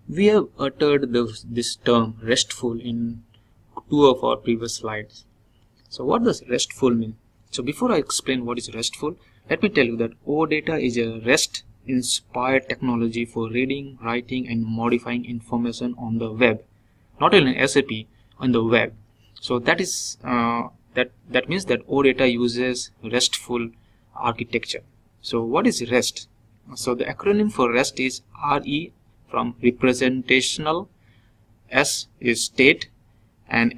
We have uttered this term RESTful in two of our previous slides. So what does RESTful mean? So before I explain what is RESTful, let me tell you that OData is a REST-inspired technology for reading, writing, and modifying information on the web, not in SAP, on the web. So that is that means that OData uses RESTful architecture. So what is REST? So the acronym for REST is RE from representational, S is state, and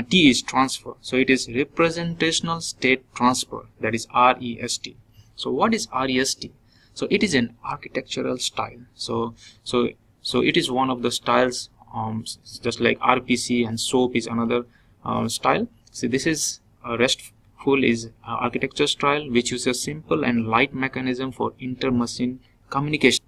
T is transfer. So it is representational state transfer, that is REST. So what is REST? So it is an architectural style. So it is one of the styles, just like RPC and SOAP is another style. So this is RESTful is architecture style which uses simple and light mechanism for inter-machine communication.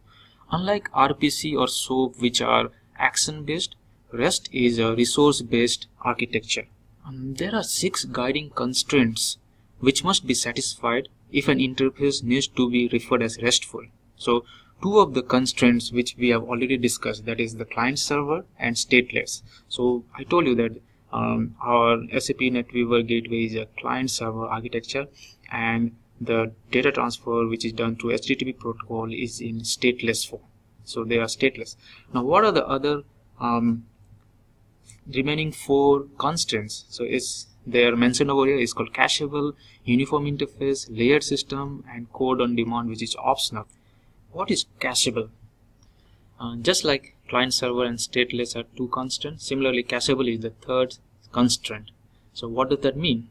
Unlike RPC or SOAP, which are action-based, REST is a resource-based architecture. There are 6 guiding constraints which must be satisfied if an interface needs to be referred as RESTful. So 2 of the constraints which we have already discussed, that is the client-server and stateless. So I told you that our SAP NetWeaver gateway is a client-server architecture, and the data transfer which is done through HTTP protocol is in stateless form. So they are stateless. Now what are the other remaining 4 constraints? So they are mentioned over here. Is called cacheable, uniform interface, layered system, and code on demand, which is optional. What is cacheable? Just like client server and stateless are 2 constraints, similarly cacheable is the 3rd constraint. So what does that mean?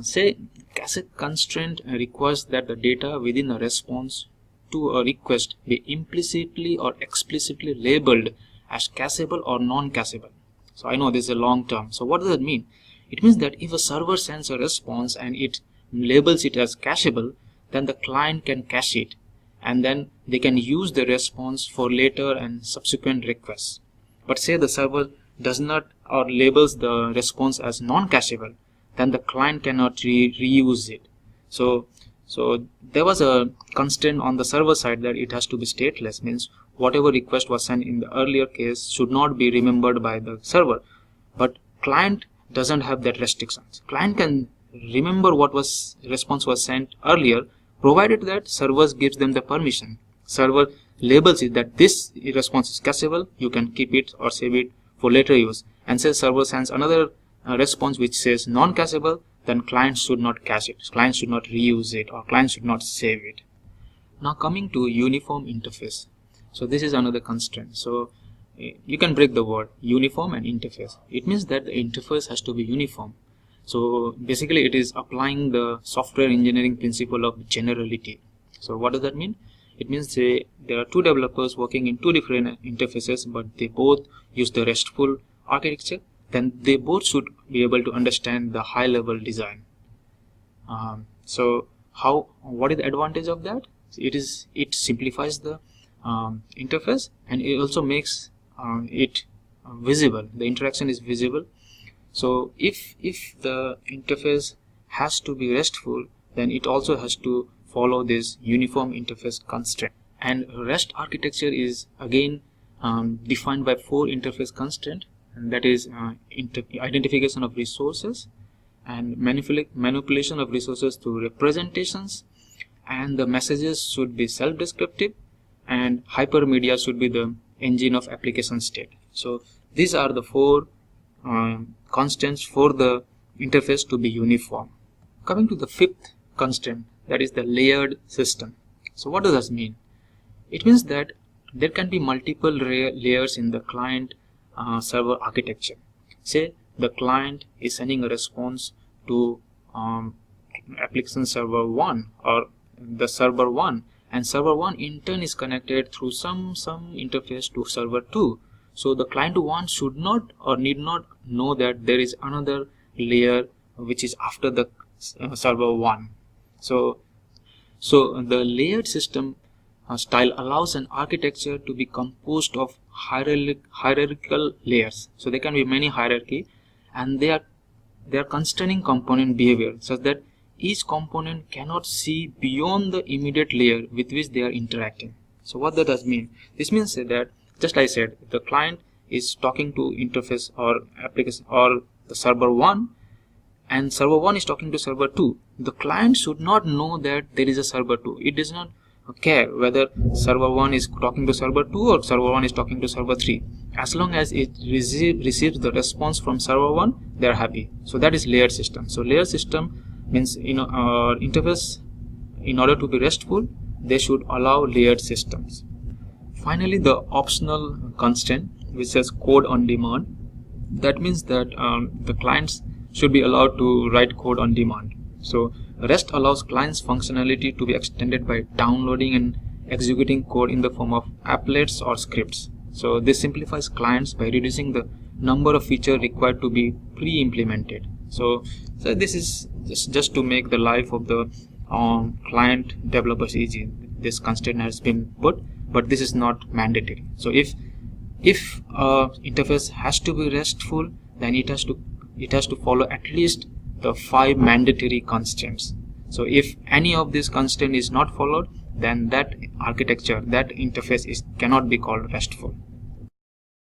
Say cache constraint requires that the data within a response to a request be implicitly or explicitly labeled as cacheable or non-cacheable. So I know this is a long term. So what does that mean? It means that if a server sends a response and it labels it as cacheable, then the client can cache it, and then they can use the response for later and subsequent requests. But say the server does not or labels the response as non-cacheable, then the client cannot reuse it. So there was a constraint on the server side that it has to be stateless, means whatever request was sent in the earlier case should not be remembered by the server. But client doesn't have that restrictions. Client can remember what response was sent earlier, provided that servers gives them the permission. Server labels it that this response is cacheable, you can keep it or save it for later use. And say server sends another response which says non-cacheable, then client should not cache it, client should not reuse it, or client should not save it. Now coming to uniform interface. So this is another constraint. So you can break the word uniform and interface. It means that the interface has to be uniform. So basically it is applying the software engineering principle of generality. So what does that mean? It means there are 2 developers working in 2 different interfaces, but they both use the RESTful architecture, then they both should be able to understand the high level design. So what is the advantage of that? It simplifies the interface, and it also makes it visible. The interaction is visible. So if the interface has to be RESTful, then it also has to follow this uniform interface constraint. And REST architecture is again defined by 4 interface constraints, and that is identification of resources and manipulation of resources through representations, and the messages should be self-descriptive, and hypermedia should be the engine of application state. So these are the 4 constants for the interface to be uniform. Coming to the 5th constraint, that is the layered system. So what does this mean? It means that there can be multiple layers in the client server architecture. Say the client is sending a response to application server 1 or the server 1, and server 1 in turn is connected through some interface to server 2. So the client 1 should not or need not know that there is another layer which is after the server 1. So the layered system style allows an architecture to be composed of hierarchical layers. So there can be many hierarchy, and they are constraining component behavior such that each component cannot see beyond the immediate layer with which they are interacting. So what that does mean? This means that just like I said, if the client is talking to interface or application or the server 1, and server 1 is talking to server 2, the client should not know that there is a server 2. It does not care whether server 1 is talking to server 2 or server 1 is talking to server 3. As long as it receives the response from server 1, they are happy. So that is layered system. So layered system means, interface, in order to be RESTful, they should allow layered systems. Finally, the optional constraint, which says code on demand. That means that the clients should be allowed to write code on demand. So REST allows clients functionality to be extended by downloading and executing code in the form of applets or scripts. So this simplifies clients by reducing the number of features required to be pre-implemented. So this is just to make the life of the client developers easy. This constraint has been put, but this is not mandatory. So if interface has to be RESTful, then it has to follow at least the 5 mandatory constraints. So if any of these constraints is not followed, then that architecture, that interface cannot be called RESTful.